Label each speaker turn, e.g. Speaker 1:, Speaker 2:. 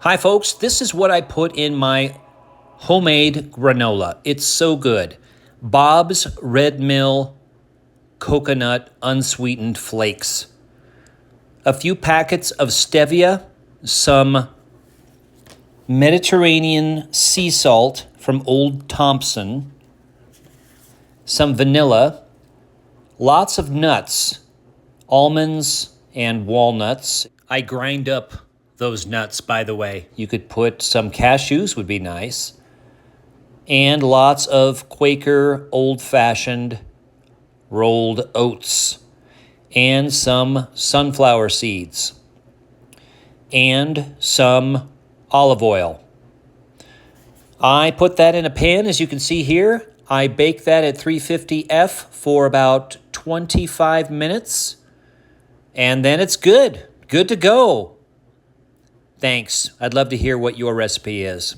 Speaker 1: Hi folks, this is what I put in my homemade granola. It's so good. Bob's Red Mill Coconut Unsweetened Flakes. A few packets of stevia, some Mediterranean sea salt from Old Thompson, some vanilla, lots of nuts, almonds and walnuts. I grind up those nuts, by the way. You could put some cashews, would be nice. And lots of Quaker old-fashioned rolled oats. And some sunflower seeds. And some olive oil. I put that in a pan, as you can see here. I bake that at 350 F for about 25 minutes. And then it's good. Good to go. Thanks. I'd love to hear what your recipe is.